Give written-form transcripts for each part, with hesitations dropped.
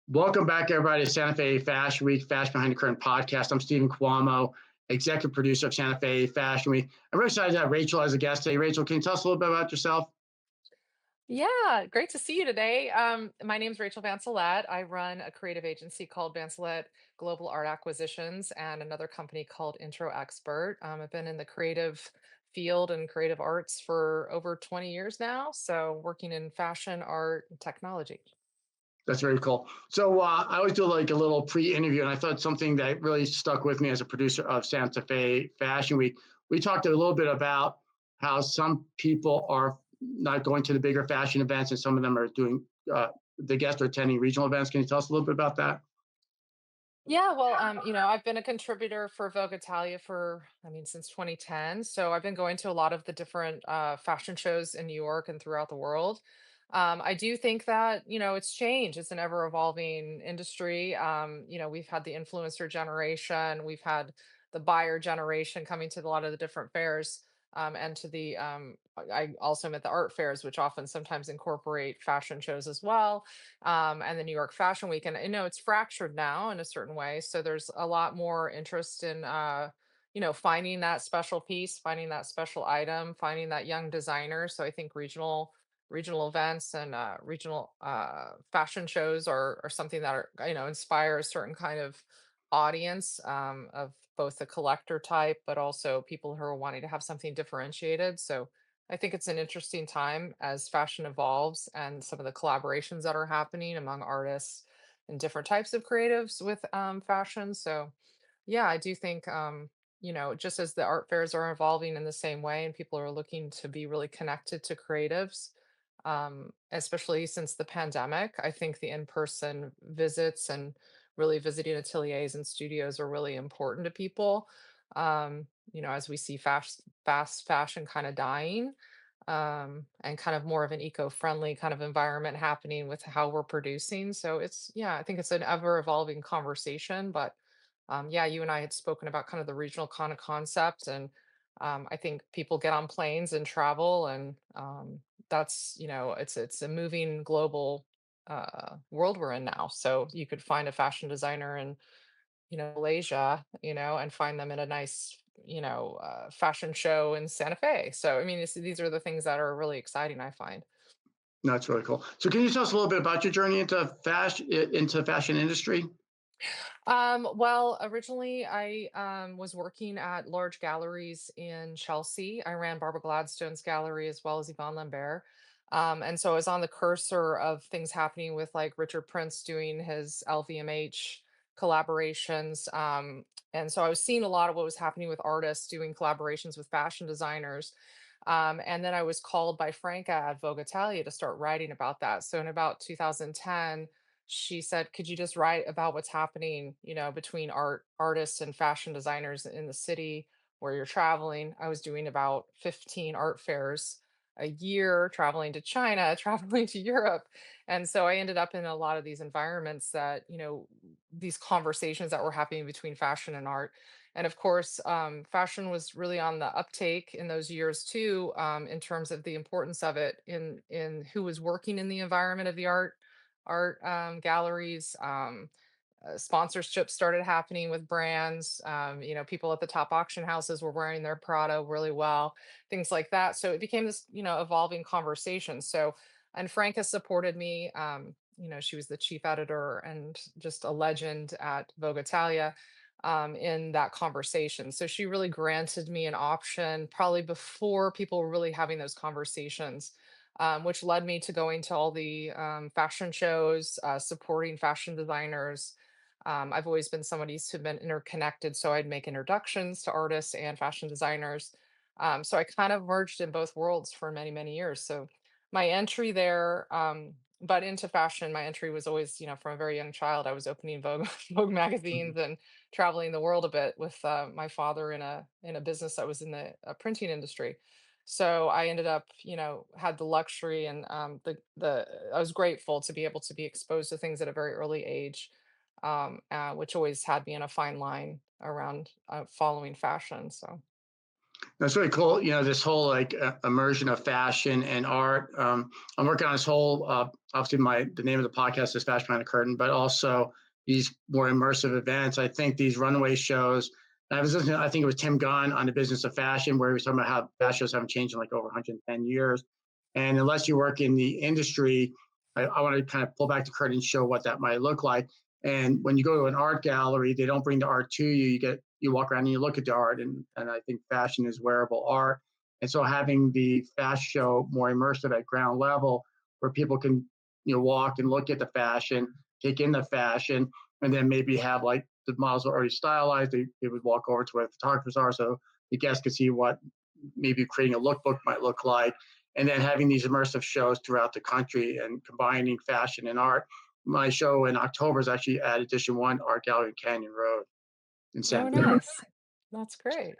Welcome back, everybody, to Santa Fe Fashion Week, Fashion Behind the Curtain podcast. I'm Stephen Cuomo, executive producer of Santa Fe Fashion Week. I'm really excited to have Rachel as a guest today. Rachel, can you tell us a little bit about yourself? Yeah, great to see you today. My name's Rachel Vancelette. I run a creative agency called Vancelette Global Art Acquisitions and another company called Intro Expert. I've been in the creative field and creative arts for over 20 years now, so working in fashion, art, and technology. That's very cool. So I always do like a little pre-interview, and I thought something that really stuck with me as a producer of Santa Fe Fashion Week. We talked a little bit about how some people are not going to the bigger fashion events, and some of them are doing the guests are attending regional events. Can you tell us a little bit about that? Yeah, well, I've been a contributor for Vogue Italia since 2010. So I've been going to a lot of the different fashion shows in New York and throughout the world. I do think that, it's change. It's an ever evolving industry. We've had the influencer generation, we've had the buyer generation coming to a lot of the different fairs. And to the I also am at the art fairs, which often sometimes incorporate fashion shows as well, and the New York Fashion Week. And it's fractured now in a certain way. So there's a lot more interest in, finding that special piece, finding that special item, finding that young designer. So I think regional events and regional fashion shows are something that inspire a certain kind of audience of both the collector type, but also people who are wanting to have something differentiated. So I think it's an interesting time as fashion evolves and some of the collaborations that are happening among artists and different types of creatives with fashion. So, yeah, I do think, just as the art fairs are evolving in the same way and people are looking to be really connected to creatives, especially since the pandemic, I think the in person visits and really visiting ateliers and studios are really important to people. As we see fast fashion kind of dying, and kind of more of an eco-friendly kind of environment happening with how we're producing. So yeah, I think it's an ever evolving conversation. But yeah, you and I had spoken about kind of the regional kind of concept, and I think people get on planes and travel, and it's a moving global world we're in now. So you could find a fashion designer in Malaysia, and find them in a nice, fashion show in Santa Fe. So, I mean, these are the things that are really exciting, I find. That's really cool. So can you tell us a little bit about your journey into the fashion industry? Well, originally I was working at large galleries in Chelsea. I ran Barbara Gladstone's gallery as well as Yvonne Lambert. And so I was on the cursor of things happening with like Richard Prince doing his LVMH collaborations. And so I was seeing a lot of what was happening with artists doing collaborations with fashion designers. And then I was called by Franca at Vogue Italia to start writing about that. So in about 2010, she said, "Could you just write about what's happening, between artists and fashion designers in the city where you're traveling?" I was doing about 15 art fairs a year, traveling to China, traveling to Europe. And so I ended up in a lot of these environments that, these conversations that were happening between fashion and art. And of course, fashion was really on the uptake in those years too, in terms of the importance of it in who was working in the environment of the art galleries. Sponsorships started happening with brands. People at the top auction houses were wearing their Prada really well, things like that. So it became this, evolving conversation. So, and Frank has supported me. She was the chief editor and just a legend at Vogue Italia, in that conversation. So she really granted me an option probably before people were really having those conversations, which led me to going to all the fashion shows, supporting fashion designers. I've always been somebody who's been interconnected, so I'd make introductions to artists and fashion designers. So I kind of merged in both worlds for many, many years. So my entry there, but into fashion, my entry was always, from a very young child. I was opening Vogue, Vogue magazines and traveling the world a bit with my father in a business that was in the printing industry. So I ended up, had the luxury and the I was grateful to be able to be exposed to things at a very early age, which always had me in a fine line around following fashion. So That's really cool. This whole like immersion of fashion and art. I'm working on this whole. Obviously, my the name of the podcast is Fashion Behind the Curtain, but also these more immersive events. I think these runway shows. I was listening. I think it was Tim Gunn on the Business of Fashion, where he was talking about how fashion shows haven't changed in like over 110 years. And unless you work in the industry, I want to kind of pull back the curtain and show what that might look like. And when you go to an art gallery, they don't bring the art to you. You walk around and you look at the art, and I think fashion is wearable art. And so having the fashion show more immersive at ground level, where people can walk and look at the fashion, take in the fashion, and then maybe have like the models are already stylized. They would walk over to where the photographers are, so the guests could see what maybe creating a lookbook might look like, and then having these immersive shows throughout the country and combining fashion and art. My show in October is actually at Edition One Art Gallery in Canyon Road in Oh, Santa Fe. nice. That's great.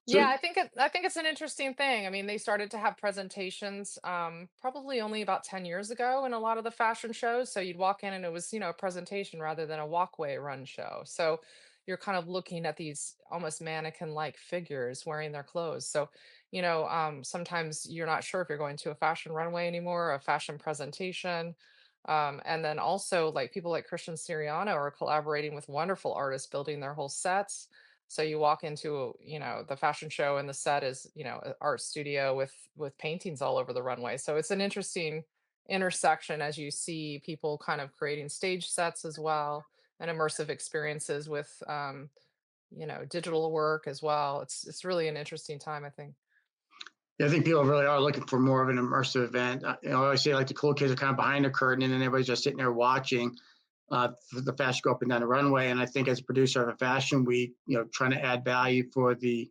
So Yeah, I think it's an interesting thing. I mean, they started to have presentations probably only about 10 years ago in a lot of the fashion shows. So you'd walk in and it was, a presentation rather than a walkway run show. So you're kind of looking at these almost mannequin-like figures wearing their clothes. So, sometimes you're not sure if you're going to a fashion runway anymore, a fashion presentation. And then also like people like Christian Siriano are collaborating with wonderful artists building their whole sets. So you walk into, the fashion show and the set is, an art studio with paintings all over the runway. So it's an interesting intersection as you see people kind of creating stage sets as well and immersive experiences with digital work as well. It's really an interesting time, I think. yeah, I think people really are looking for more of an immersive event. I always say like the cool kids are kind of behind the curtain, and then everybody's just sitting there watching the fashion go up and down the runway. And I think as a producer of a fashion week, trying to add value for the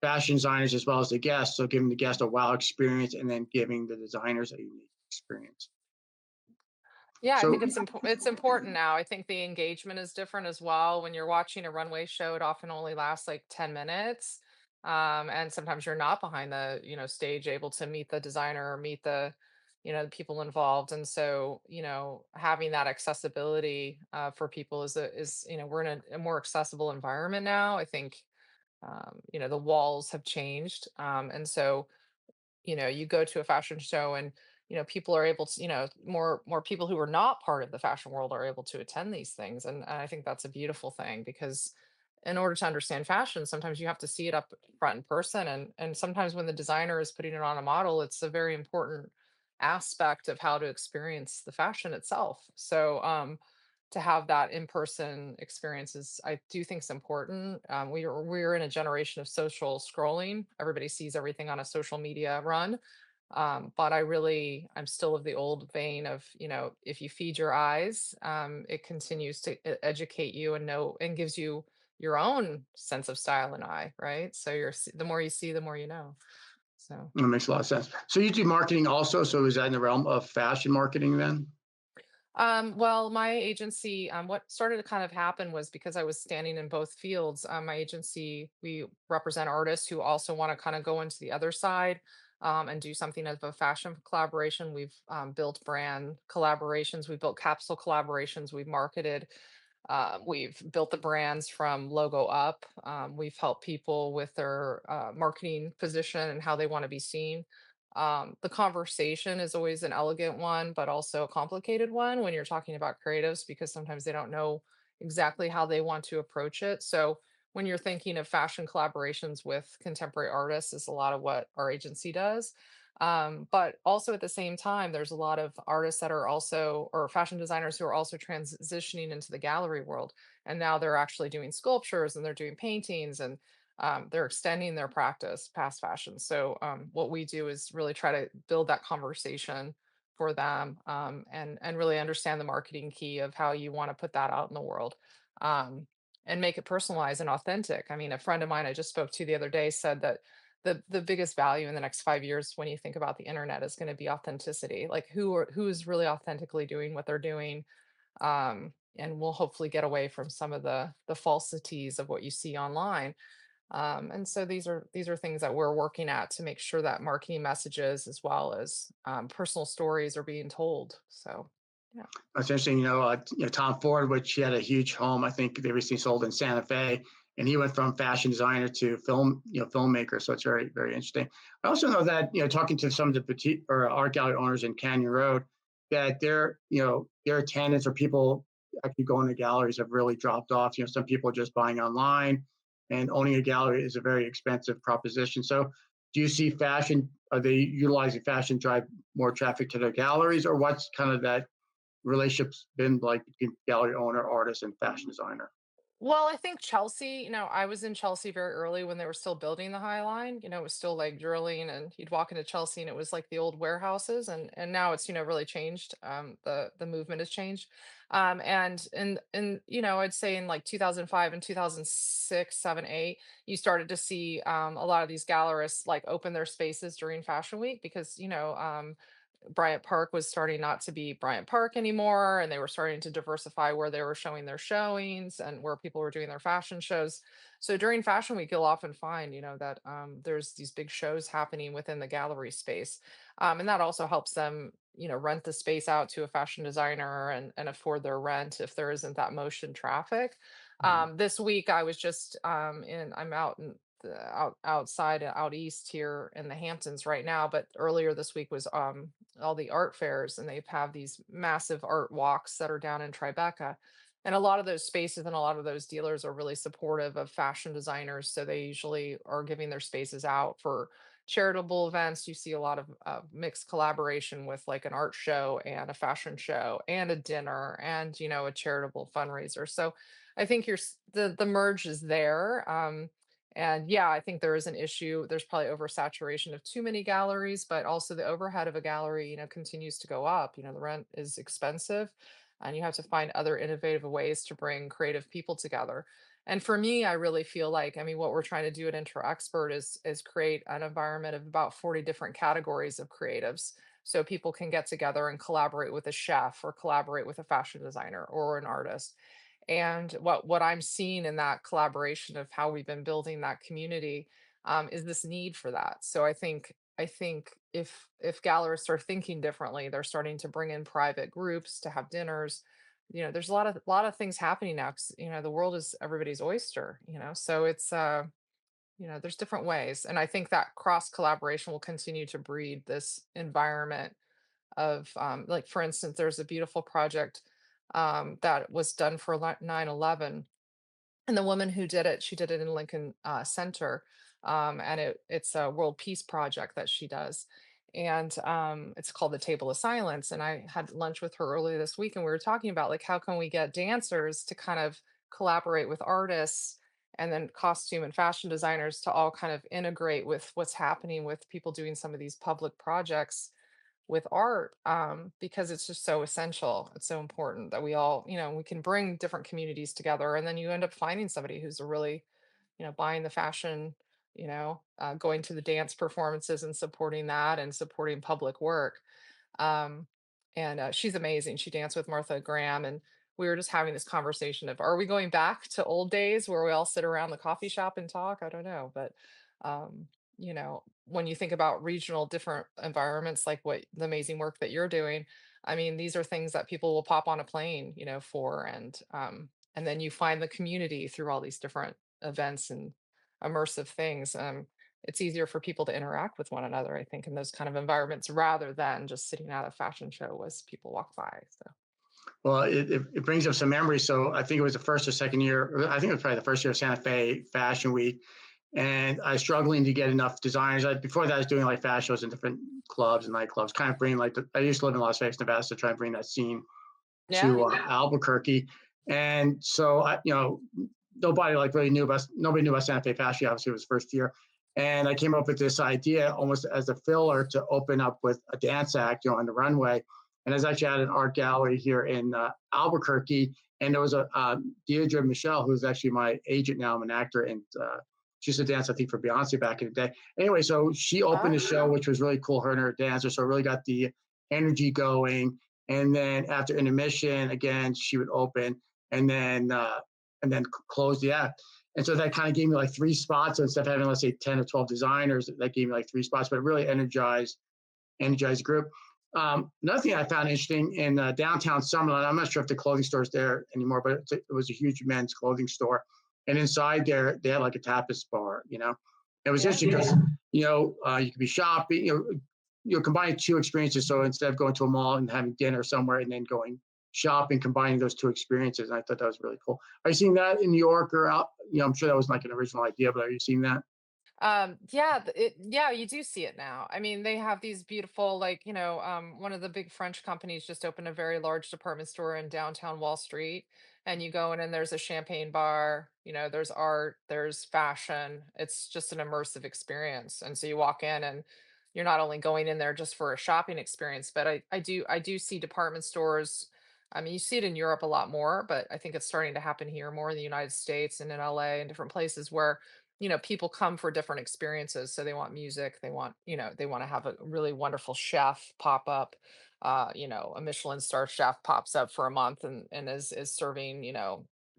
fashion designers as well as the guests. So giving the guest a wow experience and then giving the designers a unique experience. Yeah, I So think it's important now. I think the engagement is different as well. When you're watching a runway show, it often only lasts like 10 minutes. And sometimes you're not behind the, stage able to meet the designer or meet the people involved. And so, having that accessibility for people we're in a more accessible environment now. I think, the walls have changed. And so you go to a fashion show and people are able to more people who are not part of the fashion world are able to attend these things, and I think that's a beautiful thing because in order to understand fashion sometimes you have to see it up front in person, and sometimes when the designer is putting it on a model it's a very important aspect of how to experience the fashion itself. So to have that in-person experiences I do think is important. We're in a generation of social scrolling. Everybody sees everything on a social media run. But I'm still of the old vein of, if you feed your eyes, it continues to educate you and know and gives you your own sense of style and eye, right? So the more you see, the more you know. So. that makes a lot of sense. So you do marketing also. So is that in the realm of fashion marketing then? Well, my agency, what started to kind of happen was because I was standing in both fields. My agency, we represent artists who also want to kind of go into the other side and do something of a fashion collaboration. We've built brand collaborations, we've built capsule collaborations, we've marketed, we've built the brands from logo up. We've helped people with their marketing position and how they want to be seen. The conversation is always an elegant one, but also a complicated one when you're talking about creatives because sometimes they don't know exactly how they want to approach it. So when you're thinking of fashion collaborations with contemporary artists, is a lot of what our agency does. But also at the same time, there's a lot of artists that are also, or fashion designers who are also transitioning into the gallery world. And now they're actually doing sculptures and they're doing paintings and they're extending their practice past fashion. So what we do is really try to build that conversation for them, and really understand the marketing key of how you want to put that out in the world, um, and make it personalized and authentic. I mean, a friend of mine I just spoke to the other day said that the biggest value in the next 5 years when you think about the internet is going to be authenticity. Like who is really authentically doing what they're doing, and we'll hopefully get away from some of the falsities of what you see online. And so these are things that we're working at to make sure that marketing messages as well as personal stories are being told. So yeah. That's interesting. Tom Ford, which he had a huge home. I think they recently sold in Santa Fe, and he went from fashion designer to filmmaker. So it's very, very interesting. I also know that, talking to some of the petite or art gallery owners in Canyon Road, that their attendance or people actually going to galleries have really dropped off. Some people are just buying online, and owning a gallery is a very expensive proposition. So do you see fashion, are they utilizing fashion to drive more traffic to their galleries, or what's kind of that relationship's been like between gallery owner, artist, and fashion designer? Well, I think Chelsea, I was in Chelsea very early when they were still building the High Line. It was still like drilling, and you'd walk into Chelsea and it was like the old warehouses, and now it's, really changed. The movement has changed. And I'd say in like 2005 and 2006, 7, 8, you started to see a lot of these gallerists like open their spaces during Fashion Week because, Bryant Park was starting not to be Bryant Park anymore, and they were starting to diversify where they were showing their showings and where people were doing their fashion shows. So during Fashion Week, you'll often find, that there's these big shows happening within the gallery space, and that also helps them, rent the space out to a fashion designer and afford their rent if there isn't that motion traffic. Mhm. This week, I was just I'm out in outside out east here in the Hamptons right now, but earlier this week was all the art fairs, and they have these massive art walks that are down in Tribeca. And a lot of those spaces and a lot of those dealers are really supportive of fashion designers. So they usually are giving their spaces out for charitable events. You see a lot of mixed collaboration with like an art show and a fashion show and a dinner and, a charitable fundraiser. So I think the merge is there. And yeah, I think there is an issue. There's probably oversaturation of too many galleries, but also the overhead of a gallery, continues to go up. The rent is expensive, and you have to find other innovative ways to bring creative people together. And for me, I really feel like, I mean, what we're trying to do at InterExpert is create an environment of about 40 different categories of creatives. So people can get together and collaborate with a chef or collaborate with a fashion designer or an artist. And what I'm seeing in that collaboration of how we've been building that community, is this need for that. So I think if gallerists are thinking differently, they're starting to bring in private groups to have dinners. There's a lot of things happening now 'cause, the world is everybody's oyster. So it's there's different ways, and I think that cross collaboration will continue to breed this environment of like, for instance, there's a beautiful project that was done for 9/11, and the woman who did it, she did it in Lincoln Center, and it's a world peace project that she does, and it's called the Table of Silence. And I had lunch with her earlier this week, and we were talking about like how can we get dancers to kind of collaborate with artists, and then costume and fashion designers to all kind of integrate with what's happening with people doing some of these public projects with art, because it's just so essential. It's so important that we all, we can bring different communities together, and then you end up finding somebody who's a really, buying the fashion, going to the dance performances and supporting that and supporting public work. Um, and she's amazing. She danced with Martha Graham, and we were just having this conversation of, are we going back to old days where we all sit around the coffee shop and talk? I don't know, but when you think about regional different environments, like what the amazing work that you're doing, I mean, these are things that people will pop on a plane, for, and then you find the community through all these different events and immersive things. It's easier for people to interact with one another, I think, in those kind of environments rather than just sitting at a fashion show as people walk by. So, Well, it brings up some memories. So I think it was the first or second year. I think it was probably the first year of Santa Fe Fashion Week, and I was struggling to get enough designers. Before that, I was doing like fashion shows in different clubs and nightclubs, kind of bring like I used to live in Las Vegas, Nevada, to try and bring that scene yeah. to Albuquerque. And so nobody like really knew about nobody knew about Santa Fe Fashion. Obviously, it was first year, and I came up with this idea almost as a filler to open up with a dance act, on the runway. And I was actually at an art gallery here in Albuquerque, and there was a Deirdre Michelle, who's actually my agent now. I'm an actor, and she used to dance, I think, for Beyonce back in the day. Anyway, so she opened the show, which was really cool. Her and her dancer, so I really got the energy going. And then after intermission, again, she would open and then close the act. And so that kind of gave me like three spots. So instead of having, let's say, 10 or 12 designers, that gave me like three spots, but it really energized the group. Another thing I found interesting in downtown Summerlin, I'm not sure if the clothing store is there anymore, but it was a huge men's clothing store. and inside there they had like a tapas bar. It was Yeah. interesting because you could be shopping, combining two experiences. So instead of going to a mall and having dinner somewhere and then going shopping, combining those two experiences, and I thought that was really cool. Are you seeing that in New York or out? I'm sure that was like an original idea, but are you seeing that? Yeah, yeah, you do see it now. I mean, they have these beautiful, like, one of the big French companies just opened a very large department store in downtown Wall Street. And you go in and there's a champagne bar, there's art, there's fashion. It's just an immersive experience. And so you walk in and you're not only going in there just for a shopping experience, but I do see department stores. I mean, you see it in Europe a lot more, but I think it's starting to happen here more in the United States and in LA and different places where people come for different experiences. So they want music, they want to have a really wonderful chef pop up. A Michelin star chef pops up for a month and is serving,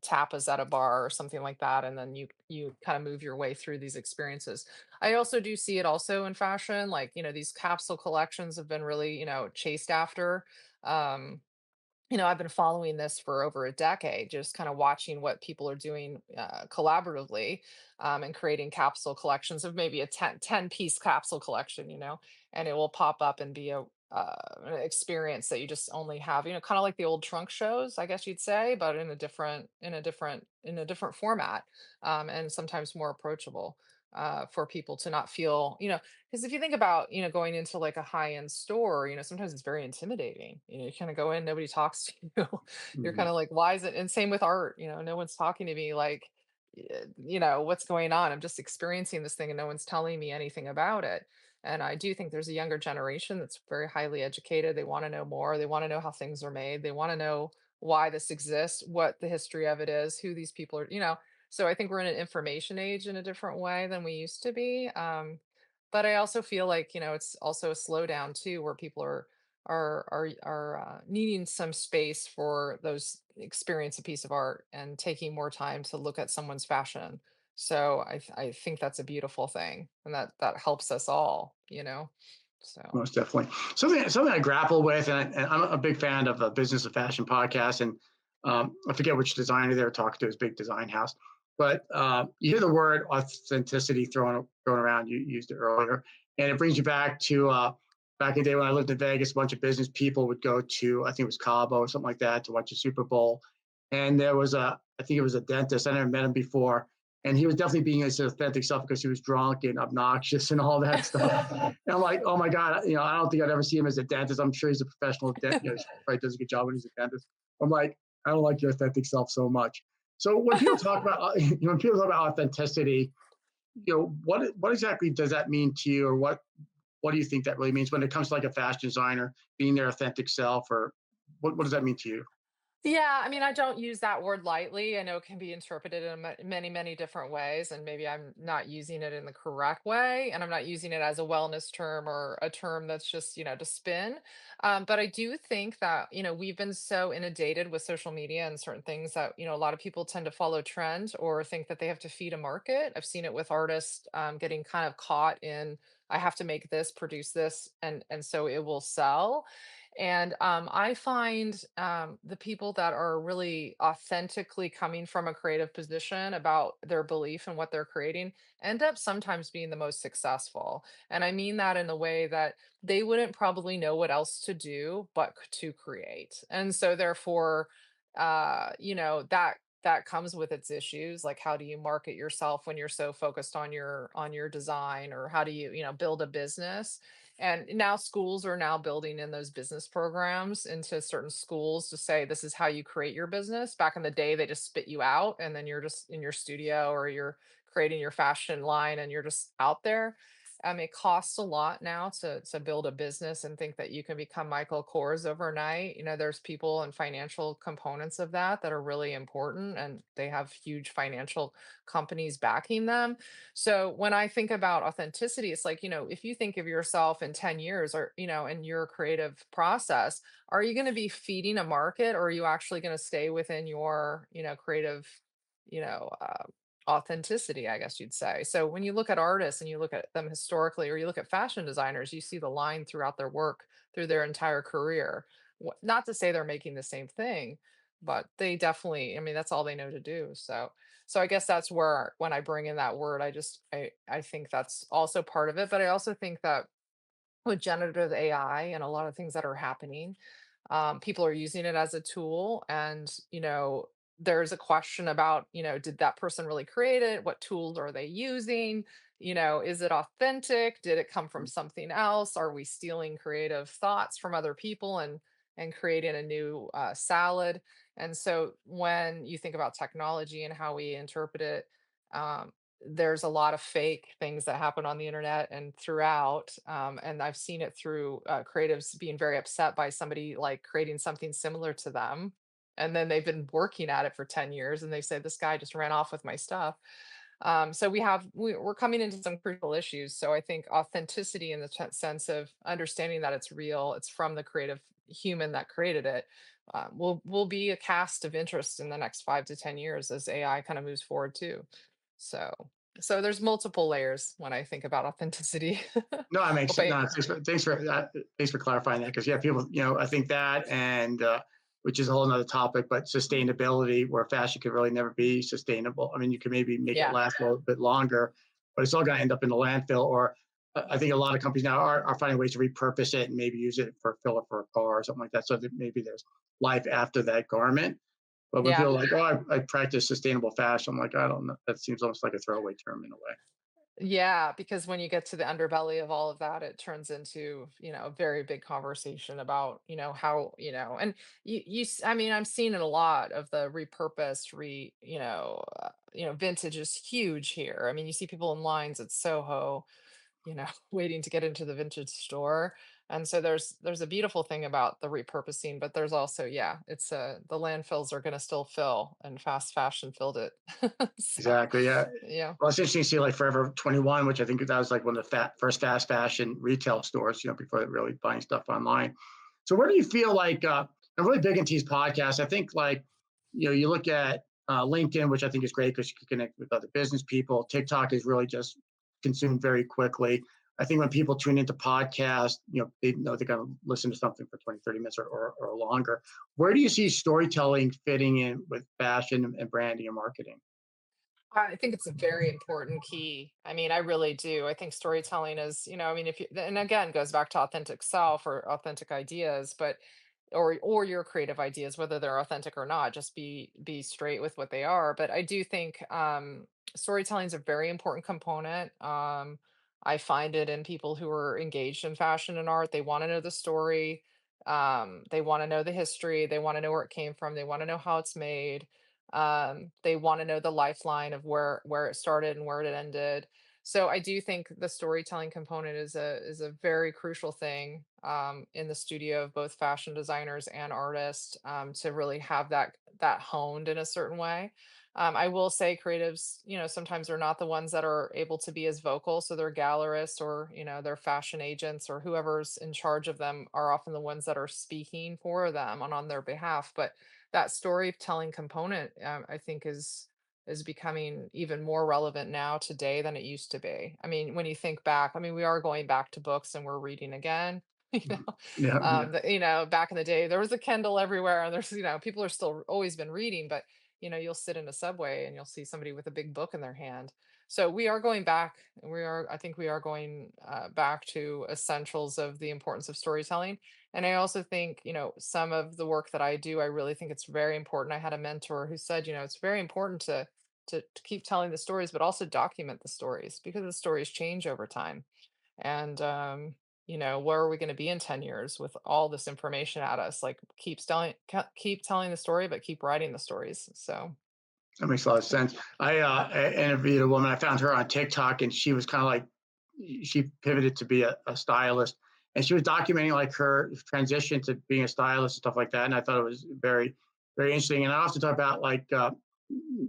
tapas at a bar or something like that. And then you kind of move your way through these experiences. I also do see it also in fashion, like, these capsule collections have been really, chased after. Um, I've been following this for over a decade, just kind of watching what people are doing collaboratively, and creating capsule collections of maybe a ten piece capsule collection, and it will pop up and be an experience that you just only have, kind of like the old trunk shows, I guess you'd say, but in a different format, and sometimes more approachable for people to not feel, because if you think about, going into like a high-end store, sometimes it's very intimidating. You kind of go in, nobody talks to you. You're Mhm. kind of like, why is it? And same with art, no one's talking to me like, what's going on? I'm just experiencing this thing and no one's telling me anything about it. And I do think there's a younger generation that's very highly educated. They want to know more. They want to know how things are made. They want to know why this exists, what the history of it is, who these people are, so I think we're in an information age in a different way than we used to be. But I also feel like, it's also a slowdown too, where people are needing some space for those experience a piece of art and taking more time to look at someone's fashion. So I think that's a beautiful thing, and that helps us all, So Most definitely. Something I grapple with, and I'm a big fan of the Business of Fashion podcast, and I forget which designer they were talking to, his big design house, but you hear the word authenticity thrown around. You used it earlier, and it brings you back to back in the day when I lived in Vegas. A bunch of business people would go to, I think it was Cabo or something like that, to watch the Super Bowl, and there was I think it was a dentist. I never met him before, and he was definitely being his authentic self because he was drunk and obnoxious and all that stuff. And I'm like, oh my God, I don't think I'd ever see him as a dentist. I'm sure he's a professional dentist, he probably does a good job when he's a dentist. I'm like, I don't like your authentic self so much. So when people talk about when people talk about authenticity, what exactly does that mean to you, or what do you think that really means when it comes to like a fashion designer being their authentic self, or what does that mean to you? Yeah, I mean, I don't use that word lightly. I know it can be interpreted in many, many different ways, and maybe I'm not using it in the correct way, and I'm not using it as a wellness term or a term that's just, to spin. But I do think that, we've been so inundated with social media and certain things that, a lot of people tend to follow trend or think that they have to feed a market. I've seen it with artists getting kind of caught in, I have to make this, produce this, and so it will sell. And I find the people that are really authentically coming from a creative position about their belief in what they're creating end up sometimes being the most successful. And I mean that in the way that they wouldn't probably know what else to do but to create. And so therefore, that comes with its issues, like how do you market yourself when you're so focused on your design, or how do you, build a business. And now schools are now building in those business programs into certain schools to say this is how you create your business. Back in the day, they just spit you out and then you're just in your studio or you're creating your fashion line and you're just out there. It costs a lot now to build a business and think that you can become Michael Kors overnight. There's people and financial components of that are really important, and they have huge financial companies backing them. So when I think about authenticity, it's like, if you think of yourself in 10 years or, in your creative process, are you going to be feeding a market, or are you actually going to stay within your, creative, you know, uh, authenticity, I guess you'd say. So when you look at artists and you look at them historically, or you look at fashion designers, you see the line throughout their work through their entire career. Not to say they're making the same thing, but they definitely, I mean, that's all they know to do. So I guess that's where when I bring in that word, I think that's also part of it. But I also think that with generative AI and a lot of things that are happening, people are using it as a tool. And, there's a question about, did that person really create it? What tools are they using? Is it authentic? Did it come from something else? Are we stealing creative thoughts from other people and creating a new salad? And so when you think about technology and how we interpret it, um, there's a lot of fake things that happen on the internet and throughout, and I've seen it through creatives being very upset by somebody like creating something similar to them, and then they've been working at it for 10 years and they say this guy just ran off with my stuff. So we're coming into some crucial issues. So I think authenticity in the sense of understanding that it's real, it's from the creative human that created it, will be a cast of interest in the next 5 to 10 years as AI kind of moves forward too. So so there's multiple layers when I think about authenticity. No, I makes Hope I no. Thanks for clarifying that because yeah, people, I think that and which is a whole other topic, but sustainability, where fashion could really never be sustainable. I mean, you can maybe make it yeah. last a little bit longer, but it's all going to end up in the landfill. Or I think a lot of companies now are finding ways to repurpose it and maybe use it for filler for a car or something like that. So that maybe there's life after that garment. But when Yeah. people are like, oh, I practice sustainable fashion, I'm like, I don't know. That seems almost like a throwaway term in a way. Yeah, because when you get to the underbelly of all of that, it turns into, a very big conversation about, how, and I mean, I'm seeing it a lot of the repurposed, vintage is huge here. I mean, you see people in lines at Soho, waiting to get into the vintage store. And so there's a beautiful thing about the repurposing, but there's also, yeah, it's the landfills are going to still fill, and fast fashion filled it. So, Exactly. Yeah. yeah. Well, it's interesting to see like Forever 21, which I think that was like one of the first fast fashion retail stores, before really buying stuff online. So where do you feel like, I'm really big into these podcasts. I think like, you look at LinkedIn, which I think is great because you can connect with other business people. TikTok is really just consumed very quickly. I think when people tune into podcasts, they know they're going to listen to something for 20, 30 minutes or longer. Where do you see storytelling fitting in with fashion and branding and marketing? I think it's a very important key. I mean, I really do. I think storytelling is, I mean, if you, and again, goes back to authentic self or authentic ideas, but or your creative ideas, whether they're authentic or not, just be straight with what they are. But I do think storytelling is a very important component. I find it in people who are engaged in fashion and art. They want to know the story. They want to know the history. They want to know where it came from. They want to know how it's made. They want to know the lifeline of where it started and where it ended. So I do think the storytelling component is a very crucial thing, in the studio of both fashion designers and artists, to really have that honed in a certain way. I will say creatives, sometimes are not the ones that are able to be as vocal. So their gallerists or their fashion agents or whoever's in charge of them are often the ones that are speaking for them and on their behalf. But that storytelling component, I think is becoming even more relevant now today than it used to be. I mean, when you think back, I mean, we are going back to books and we're reading again. Yeah, yeah. Back in the day, there was a Kindle everywhere, and there's, people are still always been reading, but you'll sit in a subway and you'll see somebody with a big book in their hand. So we are going back. I think we are going back to essentials of the importance of storytelling. And I also think, some of the work that I do, I really think it's very important. I had a mentor who said, it's very important to keep telling the stories, but also document the stories because the stories change over time. And where are we going to be in 10 years with all this information at us? Like keep telling the story, but keep writing the stories. So That makes a lot of sense. I interviewed a woman. I found her on TikTok, and she was kind of like she pivoted to be a stylist, and she was documenting like her transition to being a stylist and stuff like that. And I thought it was very, very interesting. And I also talk about like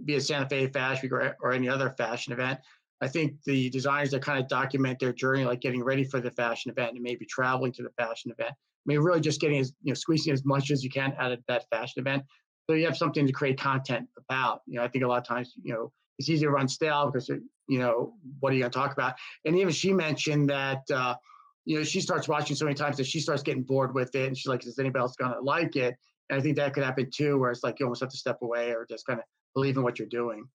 be it Santa Fe Fashion Week or any other fashion event. I think the designers that kind of document their journey, like getting ready for the fashion event and maybe traveling to the fashion event. I mean, really just getting squeezing as much as you can out of that fashion event so you have something to create content about. I think a lot of times, it's easy to run stale because, what are you going to talk about? And even she mentioned that, she starts watching so many times that she starts getting bored with it. And she's like, is anybody else going to like it? And I think that could happen too, where it's like you almost have to step away or just kind of believe in what you're doing.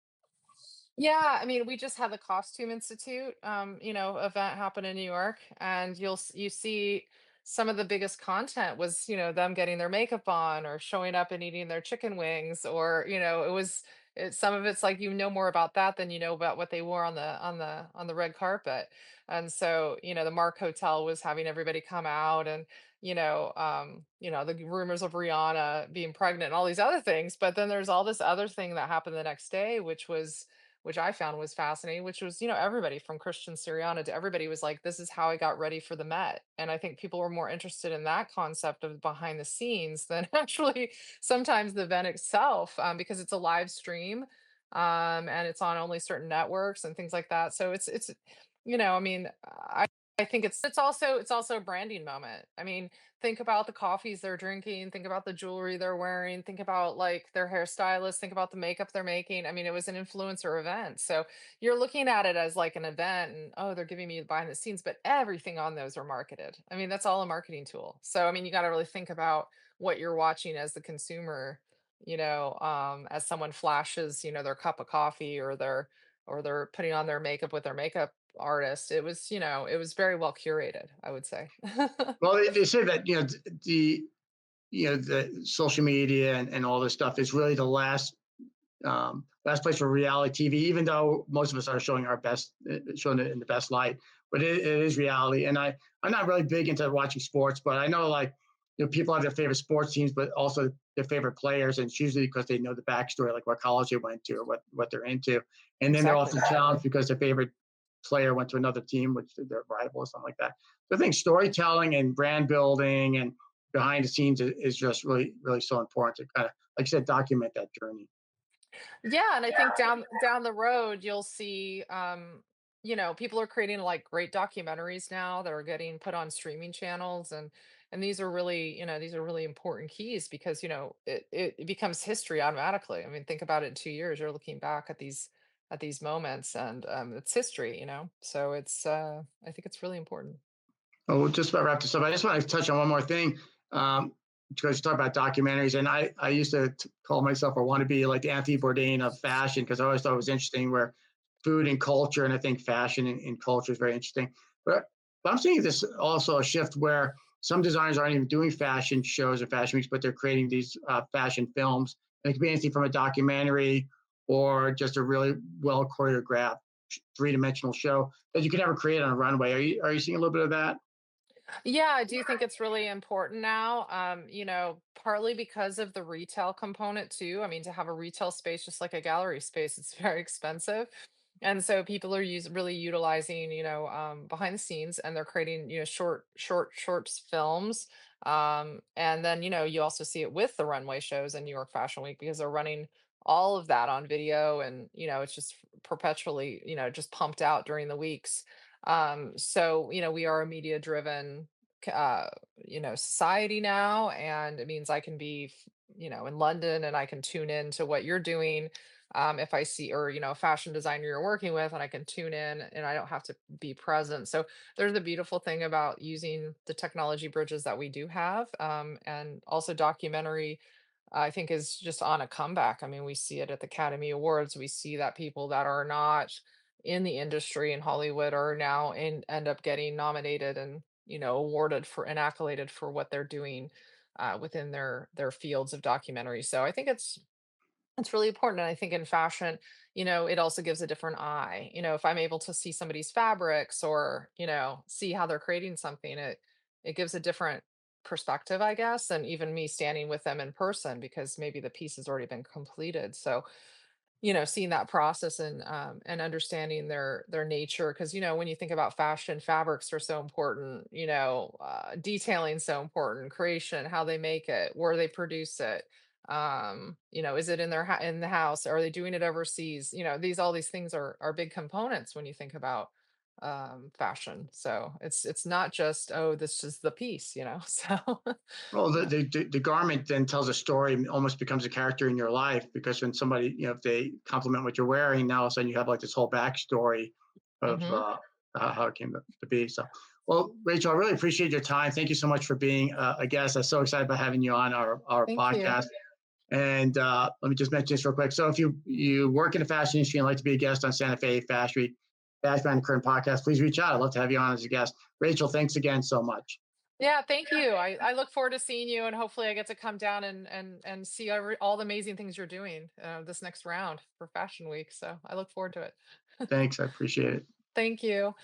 Yeah, I mean, we just had the Costume Institute, event happen in New York, and you see some of the biggest content was, them getting their makeup on or showing up and eating their chicken wings, or, some of it's like you know more about that than you know about what they wore on the red carpet. And so, the Mark Hotel was having everybody come out, and the rumors of Rihanna being pregnant and all these other things. But then there's all this other thing that happened the next day, which I found was fascinating, which was, everybody from Christian Siriana to everybody was like, this is how I got ready for the Met. And I think people were more interested in that concept of behind the scenes than actually sometimes the event itself, because it's a live stream, and it's on only certain networks and things like that. So I mean, I think it's also a branding moment. I mean, think about the coffees they're drinking, think about the jewelry they're wearing, think about like their hairstylist, think about the makeup they're making. I mean, it was an influencer event. So you're looking at it as like an event and, oh, they're giving me the behind the scenes, but everything on those are marketed. I mean, that's all a marketing tool. So I mean, you got to really think about what you're watching as the consumer, as someone flashes, their cup of coffee or they're putting on their makeup with their makeup artist. It was very well curated, I would say. Well, they say that the social media and all this stuff is really the last place for reality TV, even though most of us are showing our best, showing it in the best light. But it is reality, and I'm not really big into watching sports, but I know like people have their favorite sports teams, but also their favorite players, and it's usually because they know the backstory, like what college they went to or what they're into, and then they're Exactly. often challenged because their favorite player went to another team, which they're rival or something like that. So I think storytelling and brand building and behind the scenes is just really really so important to kind of, like I said, document that journey. Yeah, and I think down the road you'll see, people are creating like great documentaries now that are getting put on streaming channels, and these are really important keys because it becomes history automatically. I mean, think about it in 2 years, you're looking back at these moments, and it's history, so I think it's really important. Oh, we'll just about wrap this up. I just want to touch on one more thing. Because you talk about documentaries, and I used to call myself or want to be like the Anthony Bourdain of fashion because I always thought it was interesting where food and culture, and I think fashion and culture is very interesting. But, but I'm seeing this also a shift where some designers aren't even doing fashion shows or fashion weeks, but they're creating these fashion films. And it could be anything from a documentary or just a really well choreographed three-dimensional show that you could never create on a runway. Are you seeing a little bit of that? Yeah, I do think it's really important now. Partly because of the retail component too. I mean, to have a retail space just like a gallery space, it's very expensive. And so people are really utilizing, behind the scenes, and they're creating, shorts films. And then, you also see it with the runway shows in New York Fashion Week because they're running all of that on video, and, it's just perpetually, just pumped out during the weeks. So, we are a media driven, society now. And it means I can be, in London, and I can tune in to what you're doing. If I see, or, a fashion designer you're working with, and I can tune in and I don't have to be present. So there's the beautiful thing about using the technology bridges that we do have. And also documentary, I think, is just on a comeback. I mean, we see it at the Academy Awards. We see that people that are not in the industry in Hollywood are now end up getting nominated and, awarded for and accoladed for what they're doing, within their fields of documentary. So I think it's really important. And I think in fashion, it also gives a different eye. If I'm able to see somebody's fabrics, or, see how they're creating something, it gives a different perspective, I guess, and even me standing with them in person because maybe the piece has already been completed. So, seeing that process, and understanding their nature, because when you think about fashion, fabrics are so important, detailing so important, creation, how they make it, where they produce it, is it in the house, are they doing it overseas, all these things are big components when you think about fashion. So it's not just, oh, this is the piece, so Well, the garment then tells a story and almost becomes a character in your life because when somebody, if they compliment what you're wearing, now all of a sudden you have like this whole backstory of Mhm. how it came to be. So, Well, Rachel, I really appreciate your time. Thank you so much for being a guest. I'm so excited about having you on our Thank you. podcast. And let me just mention this real quick. So if you work in the fashion industry and like to be a guest on Santa Fe Fashion Week, Fashion and Current podcast, please reach out. I'd love to have you on as a guest. Rachel, thanks again so much. Yeah, thank you. I look forward to seeing you, and hopefully I get to come down and see all the amazing things you're doing this next round for Fashion Week. So I look forward to it. Thanks. I appreciate it. Thank you.